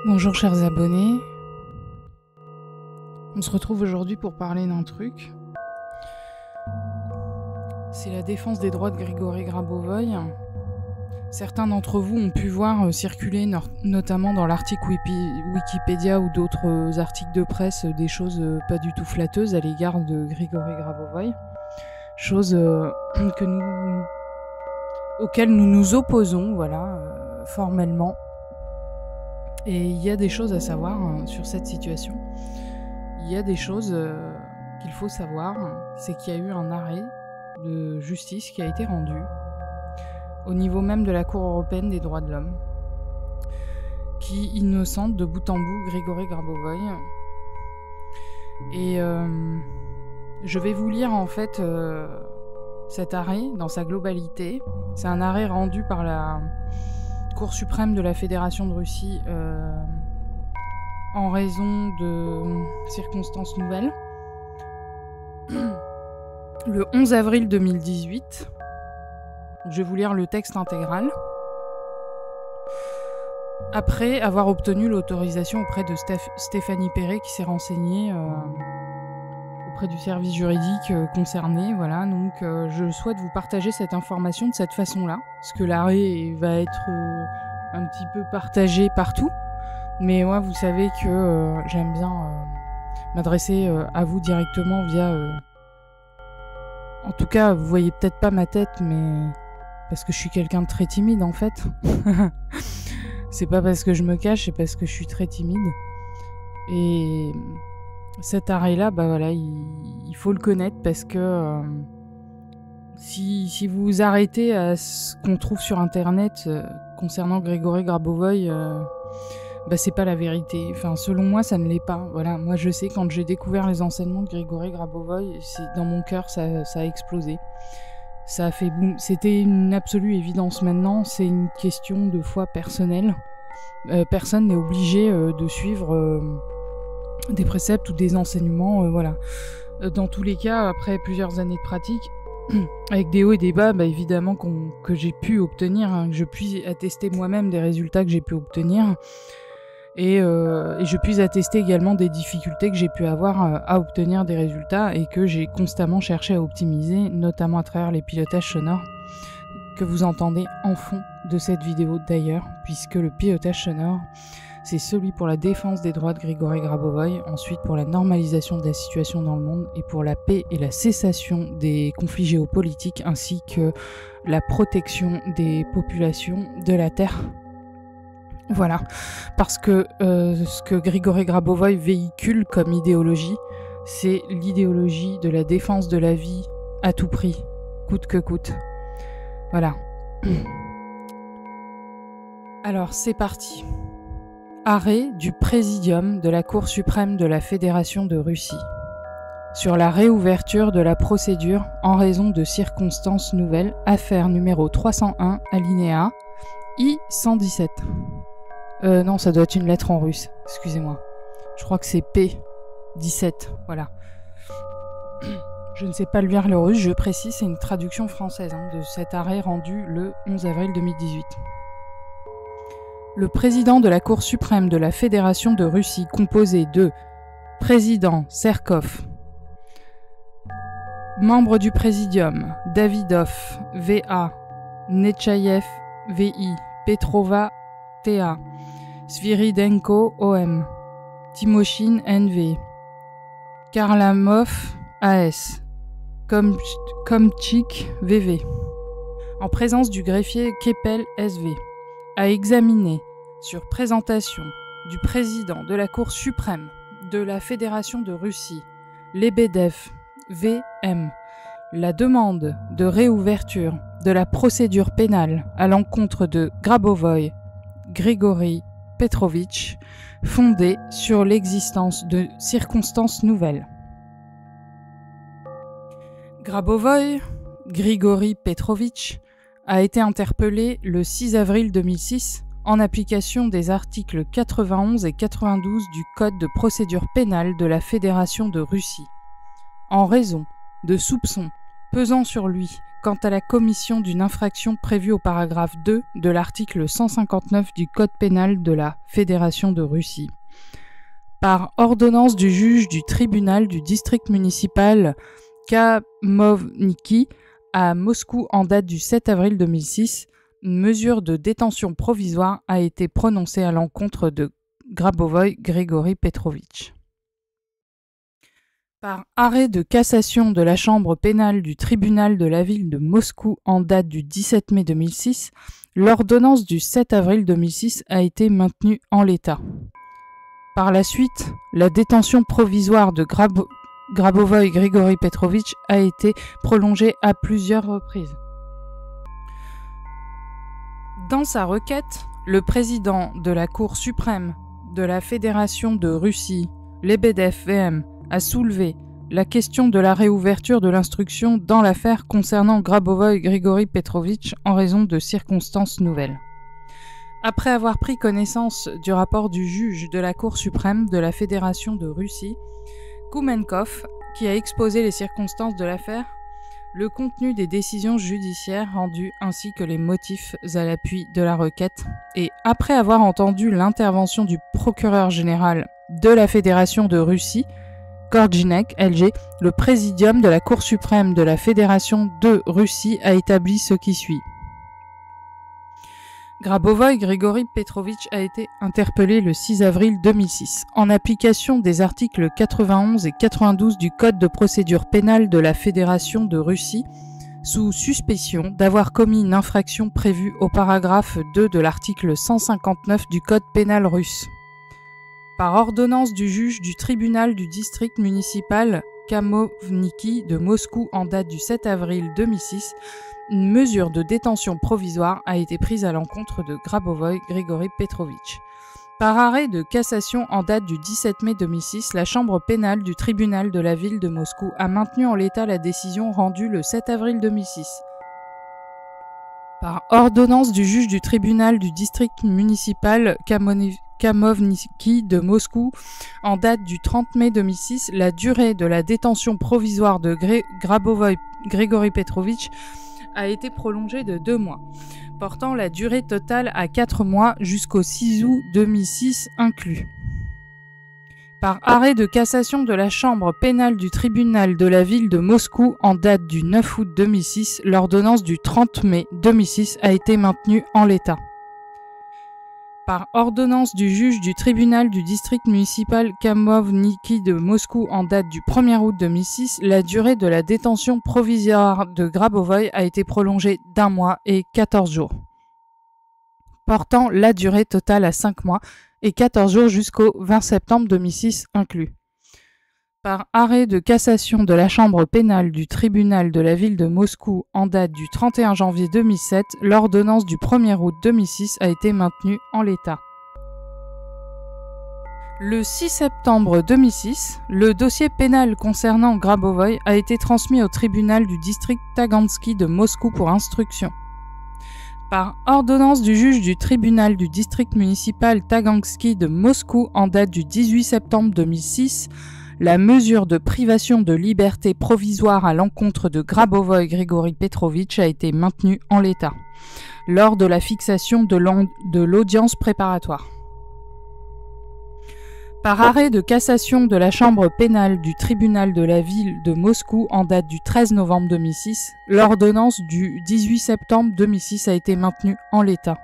Bonjour chers abonnés, on se retrouve aujourd'hui pour parler d'un truc. C'est la défense des droits de Grigory Grabovoï. Certains d'entre vous ont pu voir circuler notamment dans l'article Wikipédia ou d'autres articles de presse des choses pas du tout flatteuses à l'égard de Grigory Grabovoï. Choses auxquelles nous nous opposons, formellement. Et il y a des choses à savoir sur cette situation. Il y a des choses qu'il faut savoir, c'est qu'il y a eu un arrêt de justice qui a été rendu au niveau même de la Cour européenne des droits de l'homme, qui innocente de bout en bout Grigory Grabovoï. Et je vais vous lire en fait cet arrêt dans sa globalité. C'est un arrêt rendu par la Cour suprême de la Fédération de Russie en raison de circonstances nouvelles. Le 11 avril 2018, je vais vous lire le texte intégral. Après avoir obtenu l'autorisation auprès de Stéphanie Perret qui s'est renseignée auprès du service juridique concerné, donc je souhaite vous partager cette information de cette façon-là, parce que l'arrêt va être un petit peu partagé partout, mais moi vous savez que j'aime bien m'adresser à vous directement via... En tout cas, vous voyez peut-être pas ma tête, mais parce que je suis quelqu'un de très timide en fait. C'est pas parce que je me cache, c'est parce que je suis très timide. Et cet arrêt-là, il faut le connaître parce que si vous vous arrêtez à ce qu'on trouve sur internet concernant Grigory Grabovoï, c'est pas la vérité. Enfin, selon moi, ça ne l'est pas. Voilà, moi je sais, quand j'ai découvert les enseignements de Grigory Grabovoï, dans mon cœur, ça a explosé. Ça a fait boum. C'était une absolue évidence maintenant, c'est une question de foi personnelle. Personne n'est obligé de suivre des préceptes ou des enseignements, Dans tous les cas, après plusieurs années de pratique, avec des hauts et des bas, évidemment que j'ai pu obtenir, que je puis attester moi-même des résultats que j'ai pu obtenir, et je puis attester également des difficultés que j'ai pu avoir à obtenir des résultats et que j'ai constamment cherché à optimiser, notamment à travers les pilotages sonores que vous entendez en fond de cette vidéo d'ailleurs, puisque le pilotage sonore, c'est celui pour la défense des droits de Grigory Grabovoï, ensuite pour la normalisation de la situation dans le monde et pour la paix et la cessation des conflits géopolitiques ainsi que la protection des populations de la Terre. Voilà, parce que ce que Grigory Grabovoï véhicule comme idéologie, c'est l'idéologie de la défense de la vie à tout prix, coûte que coûte. Voilà. Alors, c'est parti. Arrêt du Présidium de la Cour suprême de la Fédération de Russie sur la réouverture de la procédure en raison de circonstances nouvelles, affaire numéro 301, alinéa I-117. Non, ça doit être une lettre en russe, excusez-moi. Je crois que c'est P-17, voilà. Je ne sais pas lire le russe, je précise, c'est une traduction française de cet arrêt rendu le 11 avril 2018. Le président de la Cour suprême de la Fédération de Russie, composé de président Serkov, membre du présidium Davidov V.A., Nechayev V.I., Petrova T.A., Sviridenko O.M., Timoshin N.V., Karlamov A.S., Komchik V.V., en présence du greffier Kepel S.V., a examiné, sur présentation du président de la Cour suprême de la Fédération de Russie, Lebedev V.M., la demande de réouverture de la procédure pénale à l'encontre de Grabovoï Grigory Petrovitch, fondée sur l'existence de circonstances nouvelles. Grabovoï Grigory Petrovitch a été interpellé le 6 avril 2006 en application des articles 91 et 92 du Code de procédure pénale de la Fédération de Russie, en raison de soupçons pesant sur lui quant à la commission d'une infraction prévue au paragraphe 2 de l'article 159 du Code pénal de la Fédération de Russie. Par ordonnance du juge du tribunal du district municipal Kamovniki à Moscou en date du 7 avril 2006, une mesure de détention provisoire a été prononcée à l'encontre de Grabovoy Grigori Petrovitch. Par arrêt de cassation de la chambre pénale du tribunal de la ville de Moscou en date du 17 mai 2006, l'ordonnance du 7 avril 2006 a été maintenue en l'état. Par la suite, la détention provisoire de Grabovoy Grigori Petrovitch a été prolongée à plusieurs reprises. Dans sa requête, le président de la Cour suprême de la Fédération de Russie, Lebedev-VM, a soulevé la question de la réouverture de l'instruction dans l'affaire concernant Grabovoy Grigori Petrovitch en raison de circonstances nouvelles. Après avoir pris connaissance du rapport du juge de la Cour suprême de la Fédération de Russie, Koumenkov, qui a exposé les circonstances de l'affaire, le contenu des décisions judiciaires rendues ainsi que les motifs à l'appui de la requête, et après avoir entendu l'intervention du procureur général de la Fédération de Russie, Korjinek, LG, le présidium de la Cour suprême de la Fédération de Russie a établi ce qui suit. Grabovoy Grigori Petrovitch a été interpellé le 6 avril 2006, en application des articles 91 et 92 du Code de procédure pénale de la Fédération de Russie, sous suspicion d'avoir commis une infraction prévue au paragraphe 2 de l'article 159 du Code pénal russe. Par ordonnance du juge du tribunal du district municipal Kamovniki de Moscou en date du 7 avril 2006, une mesure de détention provisoire a été prise à l'encontre de Grabovoy Grigori Petrovitch. Par arrêt de cassation en date du 17 mai 2006, la chambre pénale du tribunal de la ville de Moscou a maintenu en l'état la décision rendue le 7 avril 2006. Par ordonnance du juge du tribunal du district municipal Kamovniki de Moscou, en date du 30 mai 2006, la durée de la détention provisoire de Grabovoy Grigori Petrovitch a été prolongée de 2 mois, portant la durée totale à 4 mois jusqu'au 6 août 2006 inclus. Par arrêt de cassation de la chambre pénale du tribunal de la ville de Moscou en date du 9 août 2006, l'ordonnance du 30 mai 2006 a été maintenue en l'état. Par ordonnance du juge du tribunal du district municipal Kamovniki de Moscou en date du 1er août 2006, la durée de la détention provisoire de Grabovoy a été prolongée d'1 mois et 14 jours, portant la durée totale à 5 mois et 14 jours jusqu'au 20 septembre 2006 inclus. Par arrêt de cassation de la chambre pénale du tribunal de la ville de Moscou en date du 31 janvier 2007, l'ordonnance du 1er août 2006 a été maintenue en l'état. Le 6 septembre 2006, le dossier pénal concernant Grabovoy a été transmis au tribunal du district Tagansky de Moscou pour instruction. Par ordonnance du juge du tribunal du district municipal Tagansky de Moscou en date du 18 septembre 2006, la mesure de privation de liberté provisoire à l'encontre de Grabovoy Grigori Petrovitch a été maintenue en l'état, lors de la fixation de l'audience préparatoire. Par arrêt de cassation de la chambre pénale du tribunal de la ville de Moscou en date du 13 novembre 2006, l'ordonnance du 18 septembre 2006 a été maintenue en l'état.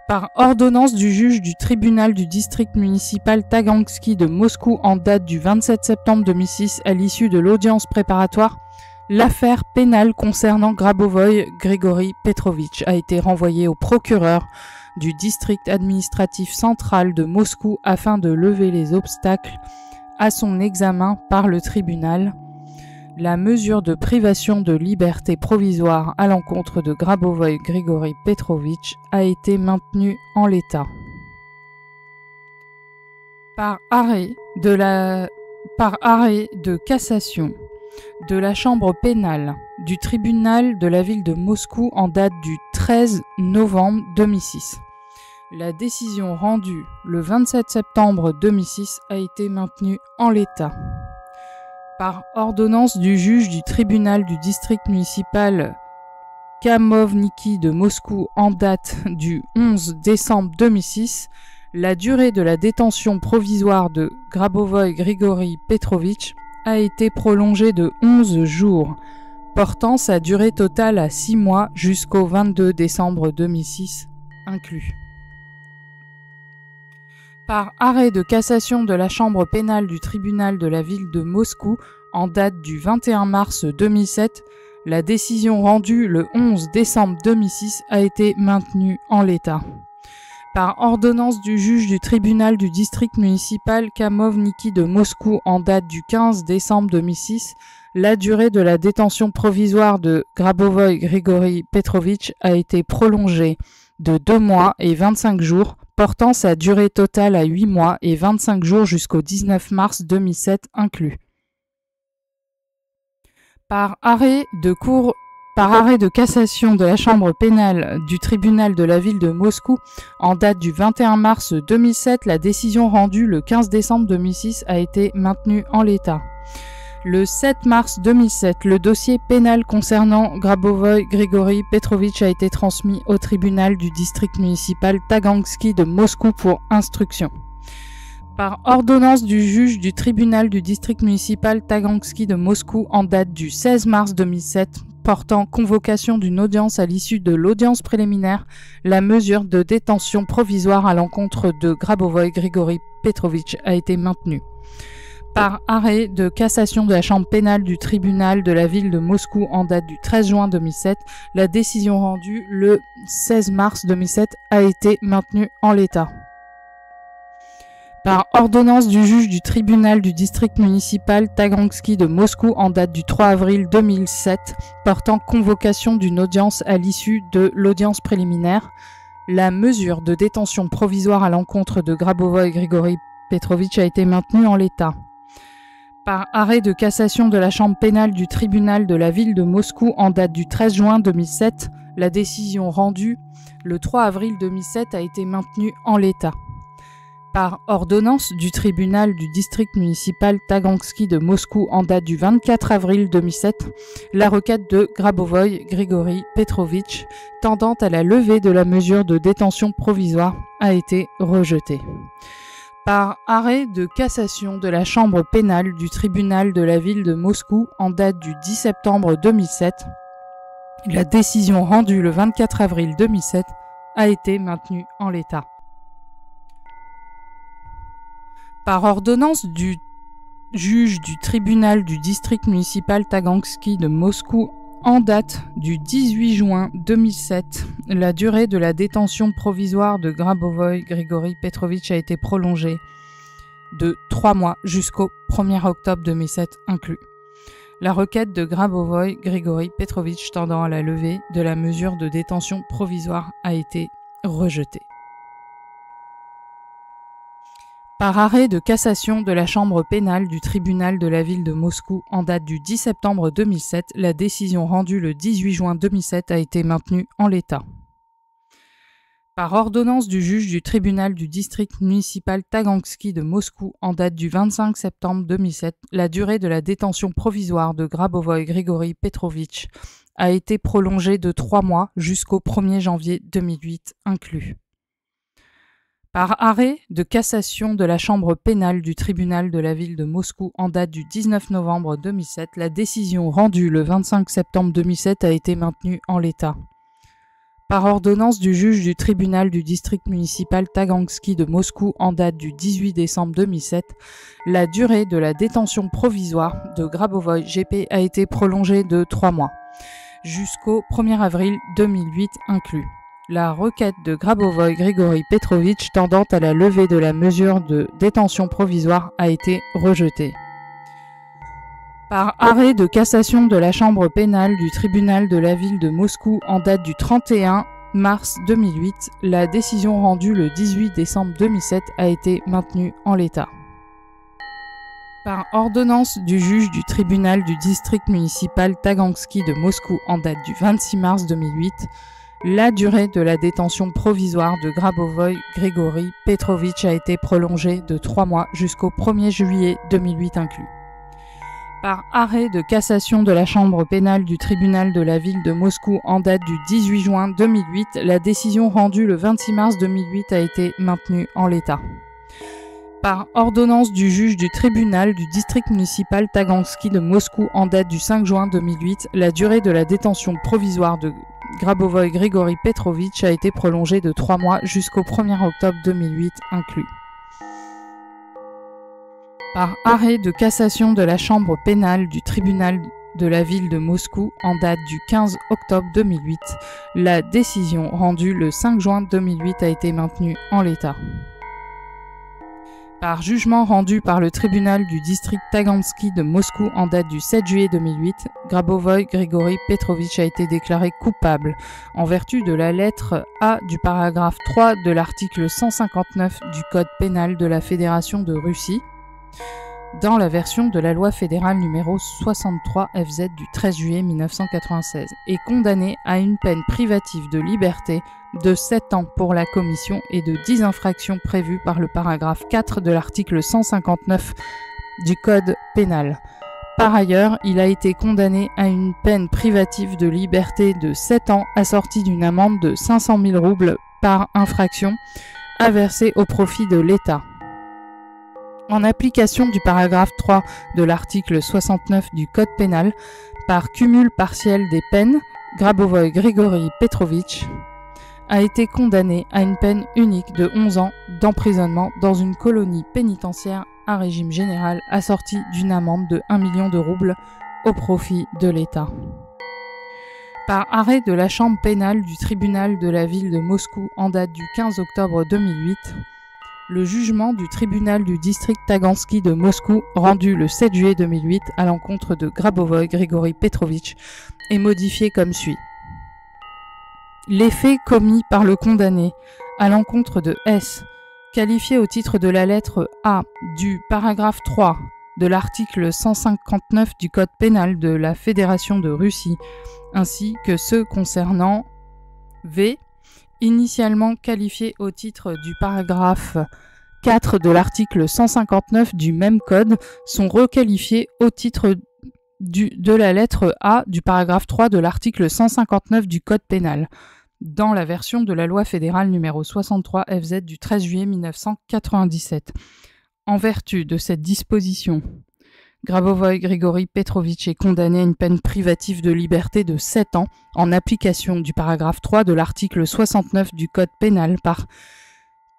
Par ordonnance du juge du tribunal du district municipal Tagansky de Moscou en date du 27 septembre 2006, à l'issue de l'audience préparatoire, l'affaire pénale concernant Grabovoy Grigori Petrovitch a été renvoyée au procureur du district administratif central de Moscou afin de lever les obstacles à son examen par le tribunal. La mesure de privation de liberté provisoire à l'encontre de Grabovoy Grigori Petrovitch a été maintenue en l'état. Par arrêt de cassation de la chambre pénale du tribunal de la ville de Moscou en date du 13 novembre 2006. La décision rendue le 27 septembre 2006 a été maintenue en l'état. Par ordonnance du juge du tribunal du district municipal Kamovniki de Moscou en date du 11 décembre 2006, la durée de la détention provisoire de Grabovoy Grigori Petrovitch a été prolongée de 11 jours, portant sa durée totale à 6 mois jusqu'au 22 décembre 2006 inclus. Par arrêt de cassation de la chambre pénale du tribunal de la ville de Moscou en date du 21 mars 2007, la décision rendue le 11 décembre 2006 a été maintenue en l'état. Par ordonnance du juge du tribunal du district municipal Kamovniki de Moscou en date du 15 décembre 2006, la durée de la détention provisoire de Grabovoy Grigori Petrovitch a été prolongée de 2 mois et 25 jours, portant sa durée totale à 8 mois et 25 jours jusqu'au 19 mars 2007 inclus. Par arrêt de cassation de la chambre pénale du tribunal de la ville de Moscou en date du 21 mars 2007, la décision rendue le 15 décembre 2006 a été maintenue en l'état. Le 7 mars 2007, le dossier pénal concernant Grabovoy Grigori Petrovitch a été transmis au tribunal du district municipal Tagansky de Moscou pour instruction. Par ordonnance du juge du tribunal du district municipal Tagansky de Moscou en date du 16 mars 2007, portant convocation d'une audience à l'issue de l'audience préliminaire, la mesure de détention provisoire à l'encontre de Grabovoy Grigori Petrovitch a été maintenue. Par arrêt de cassation de la chambre pénale du tribunal de la ville de Moscou en date du 13 juin 2007, la décision rendue le 16 mars 2007 a été maintenue en l'état. Par ordonnance du juge du tribunal du district municipal Tagansky de Moscou en date du 3 avril 2007, portant convocation d'une audience à l'issue de l'audience préliminaire, la mesure de détention provisoire à l'encontre de Grabovoy Grigori Petrovitch a été maintenue en l'état. Par arrêt de cassation de la chambre pénale du tribunal de la ville de Moscou en date du 13 juin 2007, la décision rendue le 3 avril 2007 a été maintenue en l'état. Par ordonnance du tribunal du district municipal Tagansky de Moscou en date du 24 avril 2007, la requête de Grabovoy Grigori Petrovitch tendant à la levée de la mesure de détention provisoire a été rejetée. Par arrêt de cassation de la chambre pénale du tribunal de la ville de Moscou en date du 10 septembre 2007, la décision rendue le 24 avril 2007 a été maintenue en l'état. Par ordonnance du juge du tribunal du district municipal Tagansky de Moscou en date du 18 juin 2007, la durée de la détention provisoire de Grabovoy Grigori Petrovitch a été prolongée de 3 mois jusqu'au 1er octobre 2007 inclus. La requête de Grabovoy Grigori Petrovitch tendant à la levée de la mesure de détention provisoire a été rejetée. Par arrêt de cassation de la chambre pénale du tribunal de la ville de Moscou en date du 10 septembre 2007, la décision rendue le 18 juin 2007 a été maintenue en l'état. Par ordonnance du juge du tribunal du district municipal Tagansky de Moscou en date du 25 septembre 2007, la durée de la détention provisoire de Grabovoy Grigori Petrovitch a été prolongée de 3 mois jusqu'au 1er janvier 2008 inclus. Par arrêt de cassation de la chambre pénale du tribunal de la ville de Moscou en date du 19 novembre 2007, la décision rendue le 25 septembre 2007 a été maintenue en l'état. Par ordonnance du juge du tribunal du district municipal Tagansky de Moscou en date du 18 décembre 2007, la durée de la détention provisoire de Grabovoy GP a été prolongée de 3 mois, jusqu'au 1er avril 2008 inclus. La requête de Grabovoy Grigori Petrovitch tendant à la levée de la mesure de détention provisoire a été rejetée. Par arrêt de cassation de la chambre pénale du tribunal de la ville de Moscou en date du 31 mars 2008, la décision rendue le 18 décembre 2007 a été maintenue en l'état. Par ordonnance du juge du tribunal du district municipal Tagansky de Moscou en date du 26 mars 2008, la durée de la détention provisoire de Grabovoy Grigori Petrovitch a été prolongée de 3 mois jusqu'au 1er juillet 2008 inclus. Par arrêt de cassation de la chambre pénale du tribunal de la ville de Moscou en date du 18 juin 2008, la décision rendue le 26 mars 2008 a été maintenue en l'état. Par ordonnance du juge du tribunal du district municipal Tagansky de Moscou en date du 5 juin 2008, la durée de la détention provisoire de Grabovoy Grigori Petrovitch a été prolongée de 3 mois jusqu'au 1er octobre 2008 inclus. Par arrêt de cassation de la chambre pénale du tribunal de la ville de Moscou en date du 15 octobre 2008, la décision rendue le 5 juin 2008 a été maintenue en l'état. Par jugement rendu par le tribunal du district Tagansky de Moscou en date du 7 juillet 2008, Grabovoy Grigori Petrovitch a été déclaré coupable en vertu de la lettre A du paragraphe 3 de l'article 159 du Code pénal de la Fédération de Russie, dans la version de la loi fédérale numéro 63 FZ du 13 juillet 1996, et condamné à une peine privative de liberté de 7 ans pour la commission et de 10 infractions prévues par le paragraphe 4 de l'article 159 du Code pénal. Par ailleurs, il a été condamné à une peine privative de liberté de 7 ans assortie d'une amende de 500 000 roubles par infraction à verser au profit de l'État. En application du paragraphe 3 de l'article 69 du Code pénal, par cumul partiel des peines, Grabovoy Grigori Petrovitch a été condamné à une peine unique de 11 ans d'emprisonnement dans une colonie pénitentiaire à régime général assortie d'une amende de 1 million de roubles au profit de l'État. Par arrêt de la chambre pénale du tribunal de la ville de Moscou en date du 15 octobre 2008, le jugement du tribunal du district Tagansky de Moscou rendu le 7 juillet 2008 à l'encontre de Grabovoy Grigori Petrovitch est modifié comme suit. Les faits commis par le condamné à l'encontre de S, qualifié au titre de la lettre A du paragraphe 3 de l'article 159 du Code pénal de la Fédération de Russie, ainsi que ceux concernant V, initialement qualifiés au titre du paragraphe 4 de l'article 159 du même code, sont requalifiés au titre de la lettre A du paragraphe 3 de l'article 159 du Code pénal, dans la version de la loi fédérale numéro 63 FZ du 13 juillet 1997. En vertu de cette disposition, Grabovoy Grigori Petrovitch est condamné à une peine privative de liberté de 7 ans en application du paragraphe 3 de l'article 69 du Code pénal par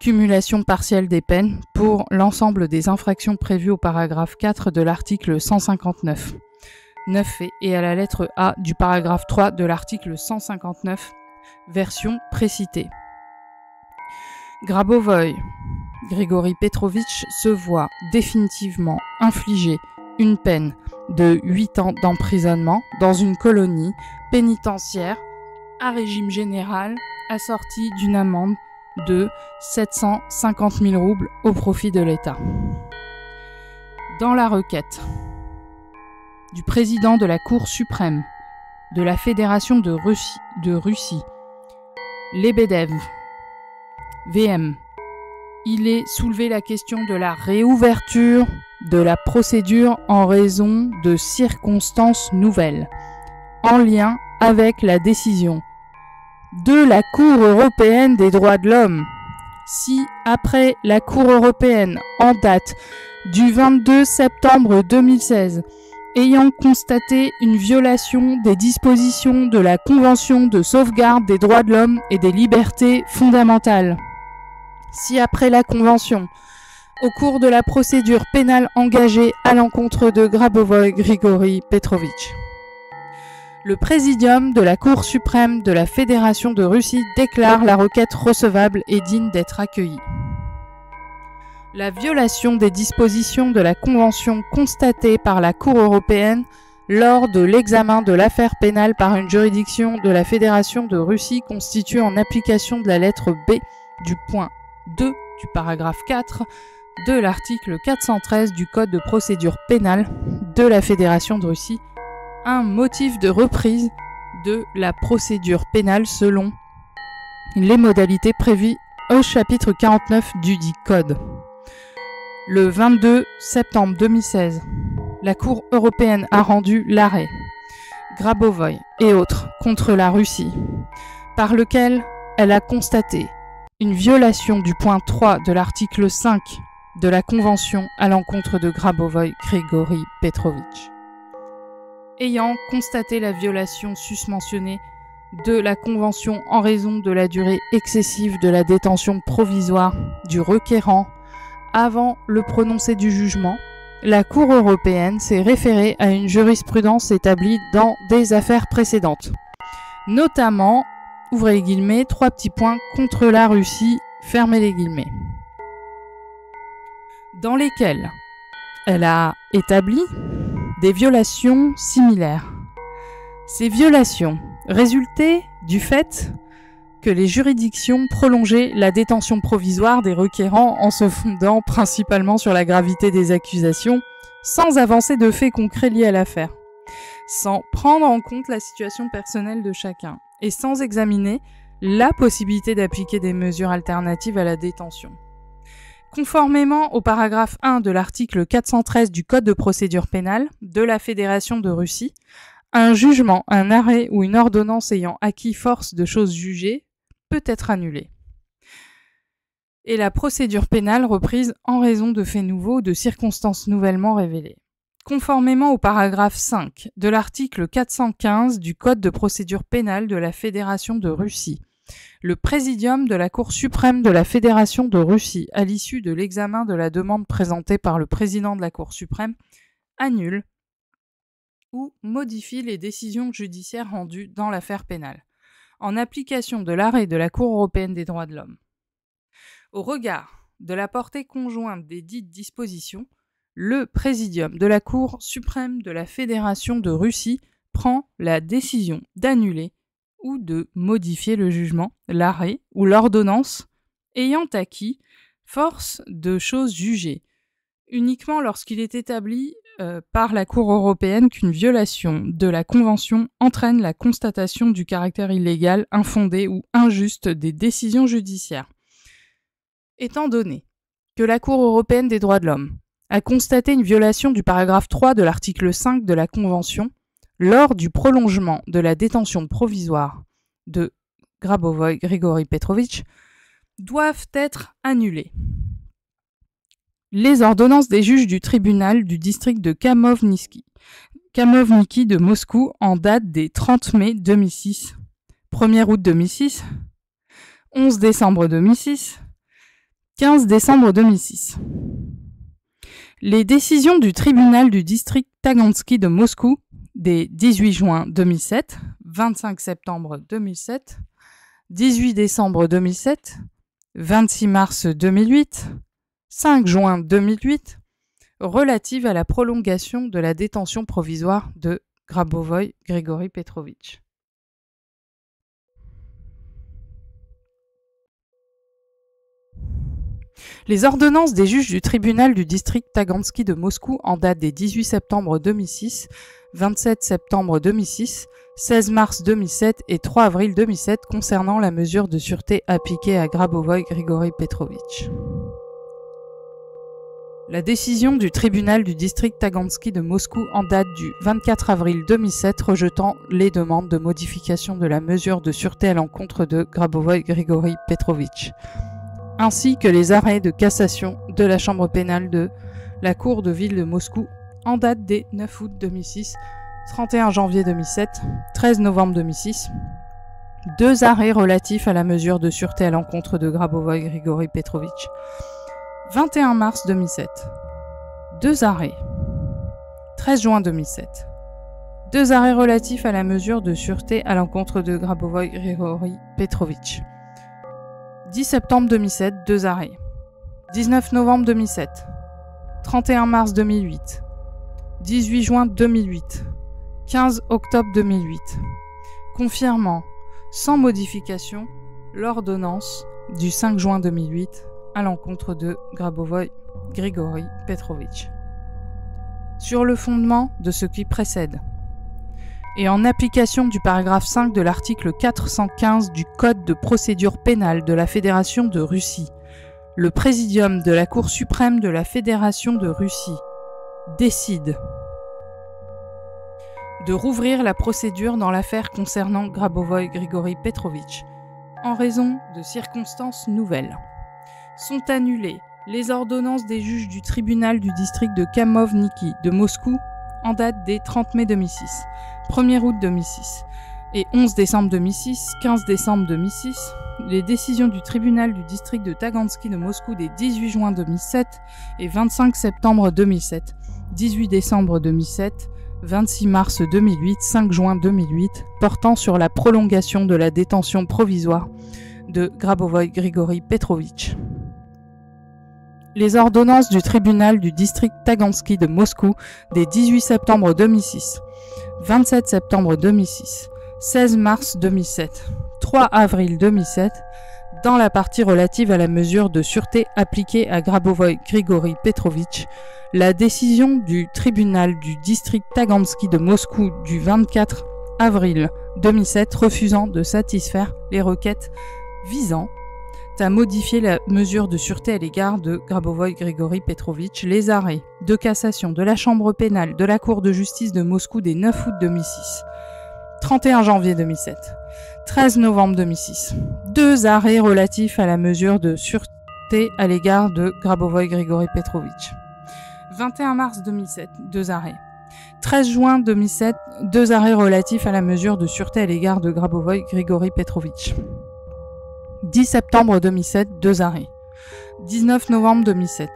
cumulation partielle des peines pour l'ensemble des infractions prévues au paragraphe 4 de l'article 159. 9 faits et à la lettre A du paragraphe 3 de l'article 159, version précitée. Grabovoy Grigori Petrovitch se voit définitivement infliger une peine de 8 ans d'emprisonnement dans une colonie pénitentiaire à régime général assortie d'une amende de 750 000 roubles au profit de l'État. Dans la requête du président de la Cour suprême de la Fédération de Russie, Lebedev, VM, il est soulevé la question de la réouverture de la procédure en raison de circonstances nouvelles, en lien avec la décision de la Cour européenne des droits de l'homme. Si, après la Cour européenne en date du 22 septembre 2016, ayant constaté une violation des dispositions de la Convention de sauvegarde des droits de l'homme et des libertés fondamentales, si après la Convention, au cours de la procédure pénale engagée à l'encontre de Grabovoy Grigori Petrovitch, le Présidium de la Cour suprême de la Fédération de Russie déclare la requête recevable et digne d'être accueillie. La violation des dispositions de la Convention constatée par la Cour européenne lors de l'examen de l'affaire pénale par une juridiction de la Fédération de Russie constitue en application de la lettre B du point 2 du paragraphe 4 de l'article 413 du Code de procédure pénale de la Fédération de Russie un motif de reprise de la procédure pénale selon les modalités prévues au chapitre 49 du dit Code. Le 22 septembre 2016, la Cour européenne a rendu l'arrêt Grabovoï et autres contre la Russie, par lequel elle a constaté une violation du point 3 de l'article 5 de la Convention à l'encontre de Grabovoï Grigori Petrovitch. Ayant constaté la violation susmentionnée de la Convention en raison de la durée excessive de la détention provisoire du requérant avant le prononcé du jugement, la Cour européenne s'est référée à une jurisprudence établie dans des affaires précédentes, notamment, ouvrez les guillemets, 3 petits points contre la Russie, fermez les guillemets, dans lesquelles elle a établi des violations similaires. Ces violations résultaient du fait que les juridictions prolongeaient la détention provisoire des requérants en se fondant principalement sur la gravité des accusations, sans avancer de faits concrets liés à l'affaire, sans prendre en compte la situation personnelle de chacun, et sans examiner la possibilité d'appliquer des mesures alternatives à la détention. Conformément au paragraphe 1 de l'article 413 du Code de procédure pénale de la Fédération de Russie, un jugement, un arrêt ou une ordonnance ayant acquis force de chose jugée peut être annulé. Et la procédure pénale reprise en raison de faits nouveaux ou de circonstances nouvellement révélées. Conformément au paragraphe 5 de l'article 415 du Code de procédure pénale de la Fédération de Russie, le présidium de la Cour suprême de la Fédération de Russie, à l'issue de l'examen de la demande présentée par le président de la Cour suprême, annule ou modifie les décisions judiciaires rendues dans l'affaire pénale, en application de l'arrêt de la Cour européenne des droits de l'homme. Au regard de la portée conjointe des dites dispositions, le présidium de la Cour suprême de la Fédération de Russie prend la décision d'annuler ou de modifier le jugement, l'arrêt ou l'ordonnance ayant acquis force de chose jugée, uniquement lorsqu'il est établi par la Cour européenne qu'une violation de la Convention entraîne la constatation du caractère illégal, infondé ou injuste des décisions judiciaires. Étant donné que la Cour européenne des droits de l'homme a constaté une violation du paragraphe 3 de l'article 5 de la Convention lors du prolongement de la détention provisoire de Grabovoï Grigori Petrovitch, doivent être annulées. Les ordonnances des juges du tribunal du district de Kamovniki de Moscou en date des 30 mai 2006, 1er août 2006, 11 décembre 2006, 15 décembre 2006. Les décisions du tribunal du district Tagansky de Moscou des 18 juin 2007, 25 septembre 2007, 18 décembre 2007, 26 mars 2008, 5 juin 2008, relative à la prolongation de la détention provisoire de Grabovoï Grigori Petrovitch. Les ordonnances des juges du tribunal du district Tagansky de Moscou en date des 18 septembre 2006, 27 septembre 2006, 16 mars 2007 et 3 avril 2007 concernant la mesure de sûreté appliquée à Grabovoï Grigori Petrovitch. La décision du tribunal du district Tagansky de Moscou en date du 24 avril 2007 rejetant les demandes de modification de la mesure de sûreté à l'encontre de Grabovoï Grigori Petrovitch, ainsi que les arrêts de cassation de la chambre pénale de la Cour de ville de Moscou en date des 9 août 2006, 31 janvier 2007, 13 novembre 2006, 2 arrêts relatifs à la mesure de sûreté à l'encontre de Grabovoï Grigori Petrovitch, 21 mars 2007, 2 arrêts, 13 juin 2007, 2 arrêts relatifs à la mesure de sûreté à l'encontre de Grabovoï Grigori Petrovitch, 10 septembre 2007, 2 arrêts, 19 novembre 2007, 31 mars 2008, 18 juin 2008, 15 octobre 2008, confirmant, sans modification, l'ordonnance du 5 juin 2008 à l'encontre de Grabovoï Grigori Petrovitch. Sur le fondement de ce qui précède, et en application du paragraphe 5 de l'article 415 du Code de procédure pénale de la Fédération de Russie, le Présidium de la Cour suprême de la Fédération de Russie décide de rouvrir la procédure dans l'affaire concernant Grabovoy Grigori Petrovitch, en raison de circonstances nouvelles. Sont annulées les ordonnances des juges du tribunal du district de Khamovniki de Moscou en date des 30 mai 2006, 1er août 2006 et 11 décembre 2006, 15 décembre 2006, les décisions du tribunal du district de Tagansky de Moscou des 18 juin 2007 et 25 septembre 2007, 18 décembre 2007, 26 mars 2008, 5 juin 2008, portant sur la prolongation de la détention provisoire de Grabovoy Grigori Petrovitch. Les ordonnances du tribunal du district Tagansky de Moscou des 18 septembre 2006, 27 septembre 2006, 16 mars 2007, 3 avril 2007, dans la partie relative à la mesure de sûreté appliquée à Grabovoy Grigori Petrovitch, la décision du tribunal du district Tagansky de Moscou du 24 avril 2007 refusant de satisfaire les requêtes visant à modifier la mesure de sûreté à l'égard de Grabovoy Grigori Petrovitch, les arrêts de cassation de la chambre pénale de la Cour de justice de Moscou des 9 août 2006, 31 janvier 2007, 13 novembre 2006, 2 arrêts relatifs à la mesure de sûreté à l'égard de Grabovoy Grigori Petrovitch. 21 mars 2007, 2 arrêts. 13 juin 2007, 2 arrêts relatifs à la mesure de sûreté à l'égard de Grabovoy Grigori Petrovitch. 10 septembre 2007, 2 arrêts. 19 novembre 2007,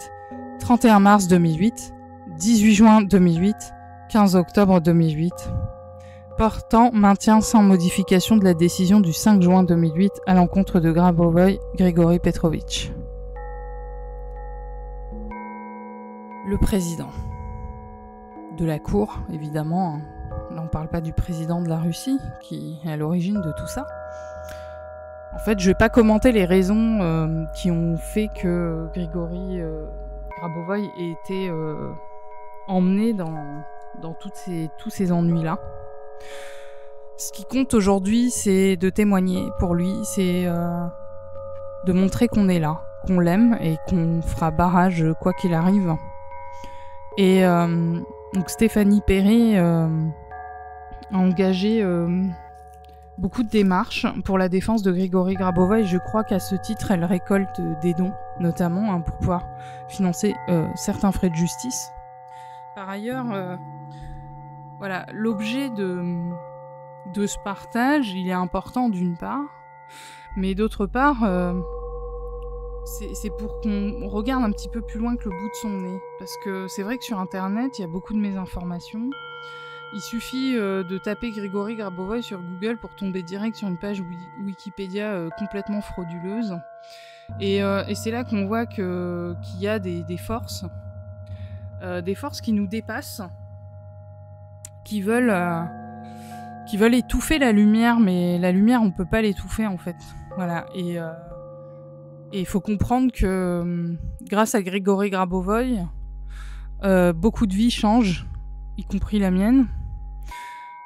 31 mars 2008, 18 juin 2008, 15 octobre 2008. Portant maintien sans modification de la décision du 5 juin 2008 à l'encontre de Grabovoy Grigori Petrovitch. Le président de la Cour, évidemment, là on parle pas du président de la Russie qui est à l'origine de tout ça. En fait, je vais pas commenter les raisons qui ont fait que Grigori Grabovoy ait été emmené dans tous ces ennuis-là. Ce qui compte aujourd'hui, c'est de témoigner pour lui, c'est de montrer qu'on est là, qu'on l'aime et qu'on fera barrage quoi qu'il arrive. Et donc Stéphanie Perret a engagé beaucoup de démarches pour la défense de Grigori Grabovoy. Je crois qu'à ce titre, elle récolte des dons, notamment pour pouvoir financer certains frais de justice. Par ailleurs, voilà, l'objet de ce partage, il est important d'une part, mais d'autre part, c'est pour qu'on regarde un petit peu plus loin que le bout de son nez. Parce que c'est vrai que sur Internet, il y a beaucoup de mésinformations. Il suffit de taper Grigori Grabovoy sur Google pour tomber direct sur une page Wikipédia complètement frauduleuse. Et c'est là qu'on voit qu'il y a des forces qui nous dépassent, qui veulent étouffer la lumière, mais la lumière, on peut pas l'étouffer en fait. Voilà. Et il faut comprendre que grâce à Grigori Grabovoy, beaucoup de vies changent, y compris la mienne.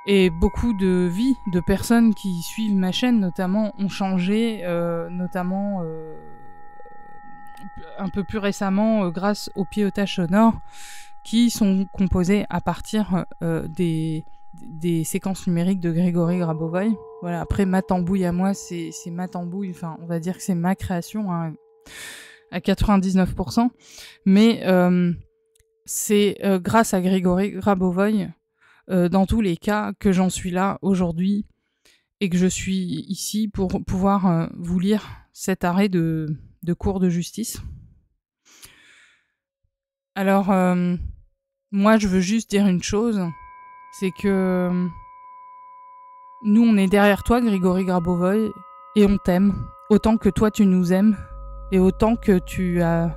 Et beaucoup de vies de personnes qui suivent ma chaîne, notamment, ont changé, notamment un peu plus récemment grâce aux pilotages sonores qui sont composés à partir des séquences numériques de Grigori Grabovoy. Voilà, après, ma tambouille à moi, c'est ma tambouille, enfin, on va dire que c'est ma création hein, à 99%. Mais c'est grâce à Grigori Grabovoy, dans tous les cas, que j'en suis là aujourd'hui et que je suis ici pour pouvoir vous lire cet arrêt de cour de justice. Alors, moi, je veux juste dire une chose, c'est que nous, on est derrière toi, Grigori Grabovoy, et on t'aime, autant que toi, tu nous aimes, et autant que tu as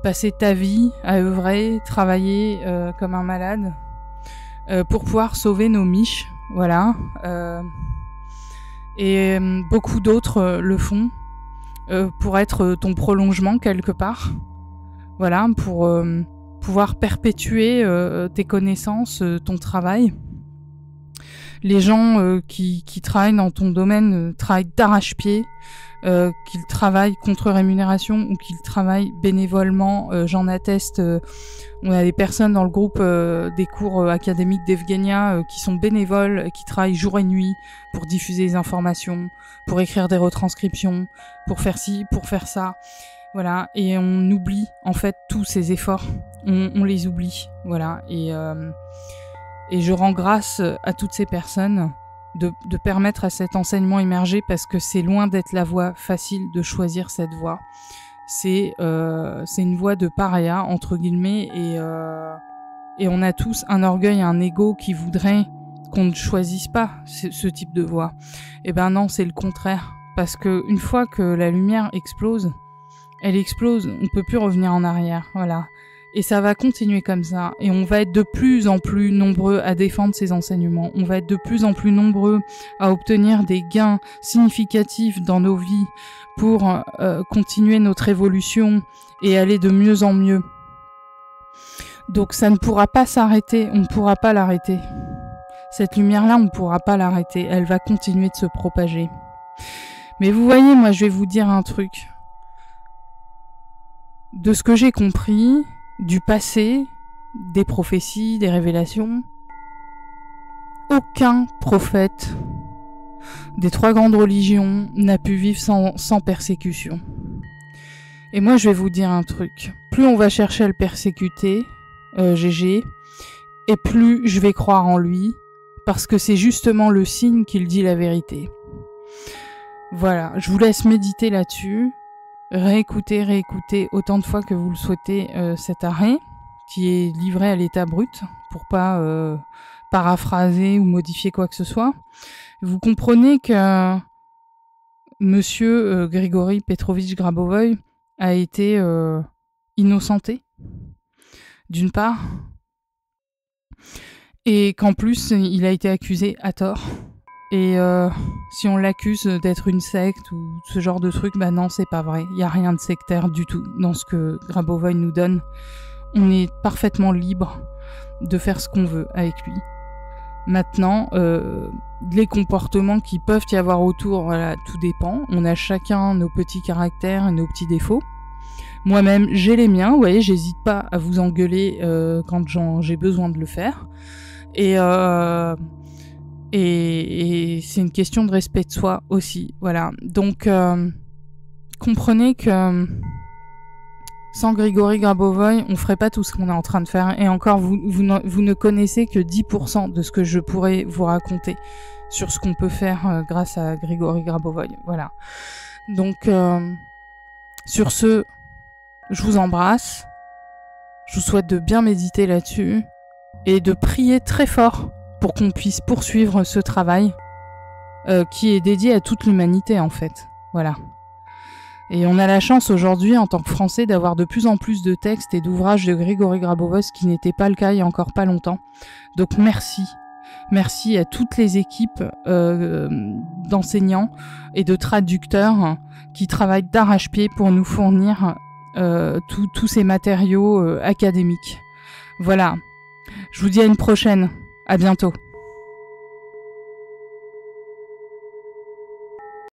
passé ta vie à œuvrer, travailler comme un malade, pour pouvoir sauver nos miches, voilà. Et beaucoup d'autres le font, pour être ton prolongement quelque part, voilà, pour pouvoir perpétuer tes connaissances, ton travail. Les gens qui travaillent dans ton domaine travaillent d'arrache-pied, qu'ils travaillent contre rémunération ou qu'ils travaillent bénévolement. J'en atteste, on a des personnes dans le groupe des cours académiques d'Evgenia qui sont bénévoles, qui travaillent jour et nuit pour diffuser les informations, pour écrire des retranscriptions, pour faire ci, pour faire ça. Voilà, et on oublie en fait tous ces efforts, on les oublie, voilà, et je rends grâce à toutes ces personnes de permettre à cet enseignement émerger, parce que c'est loin d'être la voie facile de choisir cette voie. C'est une voie de paria entre guillemets, et on a tous un orgueil, un ego qui voudrait qu'on ne choisisse pas ce type de voie. Et ben non, c'est le contraire, parce que une fois que la lumière explose, elle explose, on peut plus revenir en arrière, voilà. Et ça va continuer comme ça, et on va être de plus en plus nombreux à défendre ces enseignements, on va être de plus en plus nombreux à obtenir des gains significatifs dans nos vies pour continuer notre évolution et aller de mieux en mieux. Donc ça ne pourra pas s'arrêter, on ne pourra pas l'arrêter. Cette lumière-là, on ne pourra pas l'arrêter, elle va continuer de se propager. Mais vous voyez, moi je vais vous dire un truc. De ce que j'ai compris, du passé, des prophéties, des révélations, aucun prophète des 3 grandes religions n'a pu vivre sans persécution. Et moi je vais vous dire un truc, plus on va chercher à le persécuter, GG, et plus je vais croire en lui, parce que c'est justement le signe qu'il dit la vérité. Voilà, je vous laisse méditer là-dessus. Réécoutez autant de fois que vous le souhaitez cet arrêt, qui est livré à l'état brut, pour pas paraphraser ou modifier quoi que ce soit. Vous comprenez que Monsieur Grigory Petrovitch Grabovoï a été innocenté, d'une part, et qu'en plus il a été accusé à tort. Et si on l'accuse d'être une secte ou ce genre de truc, bah non, c'est pas vrai. Il y a rien de sectaire du tout dans ce que Grabovoï nous donne. On est parfaitement libre de faire ce qu'on veut avec lui. Maintenant, les comportements qui peuvent y avoir autour, voilà, tout dépend. On a chacun nos petits caractères et nos petits défauts. Moi-même, j'ai les miens. Vous voyez, j'hésite pas à vous engueuler quand j'ai besoin de le faire. Et c'est une question de respect de soi aussi, voilà. Donc, comprenez que sans Grigory Grabovoï, on ferait pas tout ce qu'on est en train de faire. Et encore, vous ne connaissez que 10% de ce que je pourrais vous raconter sur ce qu'on peut faire grâce à Grigory Grabovoï, voilà. Donc, sur ce, je vous embrasse. Je vous souhaite de bien méditer là-dessus et de prier très fort pour qu'on puisse poursuivre ce travail qui est dédié à toute l'humanité en fait. Voilà. Et on a la chance aujourd'hui en tant que Français d'avoir de plus en plus de textes et d'ouvrages de Grigory Grabovoï, ce qui n'était pas le cas il y a encore pas longtemps. Donc merci. Merci à toutes les équipes d'enseignants et de traducteurs qui travaillent d'arrache-pied pour nous fournir tous ces matériaux académiques. Voilà. Je vous dis à une prochaine. À bientôt.